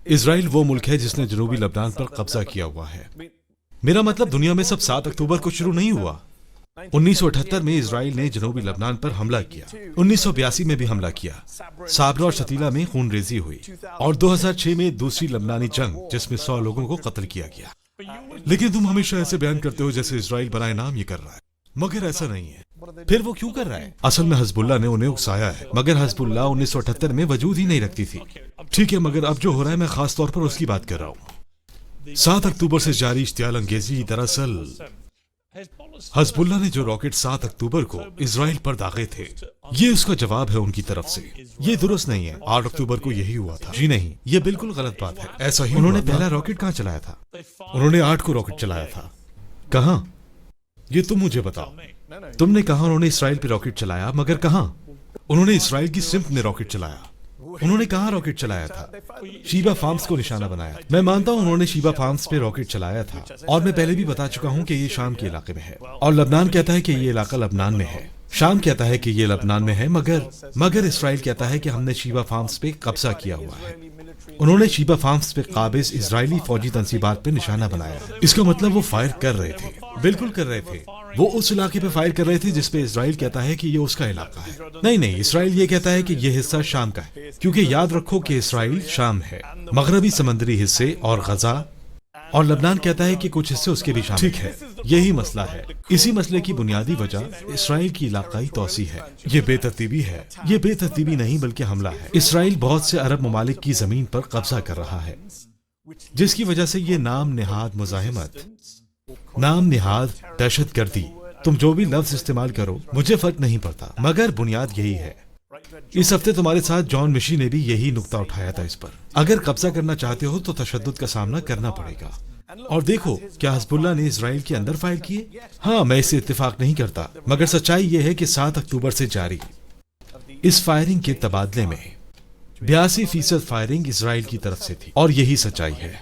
اسرائیل وہ ملک ہے جس نے جنوبی لبنان پر قبضہ کیا ہوا ہے. میرا مطلب دنیا میں سب 7 اکتوبر کو شروع نہیں ہوا. 1978 میں اسرائیل نے جنوبی لبنان پر حملہ کیا. 1982 میں بھی حملہ کیا. صابرا اور شتیلا میں خون ریزی ہوئی. اور 2006 میں دوسری لبنانی جنگ جس میں 100 لوگوں کو قتل کیا گیا. لیکن تم ہمیشہ ایسے بیان کرتے ہو جیسے اسرائیل برائے نام یہ کر رہا ہے، مگر ایسا نہیں ہے. پھر وہ کیوں کر رہا ہے؟ اصل میں حزب اللہ نے انہیں اکسایا ہے، مگر حزب اللہ 1978 میں وجود ہی نہیں رکھتی تھی. ٹھیک ہے، مگر اب جو ہو رہا ہے میں خاص طور پر اس کی بات کر رہا ہوں. 7 اکتوبر سے جاری اشتعال انگیزی دراصل حزب اللہ نے جو راکٹ 7 اکتوبر کو اسرائیل پر داغے تھے، یہ اس کا جواب ہے ان کی طرف سے. یہ درست نہیں ہے. 8 اکتوبر کو یہی ہوا تھا. جی نہیں، یہ بالکل غلط بات ہے. ایسا ہی انہوں نے پہلا راکٹ کہاں چلایا تھا؟ انہوں نے 8 کو راکٹ چلایا تھا. کہاں؟ یہ تم مجھے بتاؤ. تم نے کہا انہوں نے اسرائیل پہ راکٹ چلایا، مگر کہاں؟ انہوں نے اسرائیل کی سمت میں راکٹ چلایا. انہوں نے کہاں راکٹ چلایا تھا؟ شیبا فارمز کو نشانہ بنایا. میں مانتا ہوں انہوں نے شیبا فارمز پہ راکٹ چلایا تھا، اور میں پہلے بھی بتا چکا ہوں کہ یہ شام کے علاقے میں ہے، اور لبنان کہتا ہے کہ یہ علاقہ لبنان میں ہے. شام کہتا ہے کہ یہ لبنان میں ہے، مگر اسرائیل کہتا ہے کہ ہم نے شیبا فارمز پہ قبضہ کیا ہوا ہے. انہوں نے شیبا فارمز پہ قابض اسرائیلی فوجی تنصیبات پہ نشانہ بنایا. اس کا مطلب وہ فائر کر رہے تھے. بالکل کر رہے تھے. وہ اس علاقے پہ فائر کر رہے تھے جس پہ اسرائیل کہتا ہے کہ یہ اس کا علاقہ ہے. نہیں، اسرائیل یہ کہتا ہے کہ یہ حصہ شام کا ہے، کیونکہ یاد رکھو کہ اسرائیل شام ہے، مغربی سمندری حصے اور غزہ، اور لبنان کہتا ہے کہ کچھ حصے اس کے بھی شامل. ٹھیک ہے، یہی مسئلہ ہے. اسی مسئلے کی بنیادی وجہ اسرائیل کی علاقائی توسیع ہے. یہ بے ترتیبی ہے. یہ بے ترتیبی نہیں بلکہ حملہ ہے. اسرائیل بہت سے عرب ممالک کی زمین پر قبضہ کر رہا ہے، جس کی وجہ سے یہ نام نہاد مزاحمت، نام نہاد دہشت گردی، تم جو بھی لفظ استعمال کرو مجھے فرق نہیں پڑتا، مگر بنیاد یہی ہے. اس ہفتے تمہارے ساتھ جان مشی نے بھی یہی نقطہ اٹھایا تھا. اس پر اگر قبضہ کرنا چاہتے ہو تو تشدد کا سامنا کرنا پڑے گا. اور دیکھو، کیا حزب اللہ نے اسرائیل کے اندر فائر کیے؟ ہاں، میں اس سے اتفاق نہیں کرتا، مگر سچائی یہ ہے کہ 7 اکتوبر سے جاری اس فائرنگ کے تبادلے میں 82% فائرنگ اسرائیل کی طرف سے تھی، اور یہی سچائی ہے.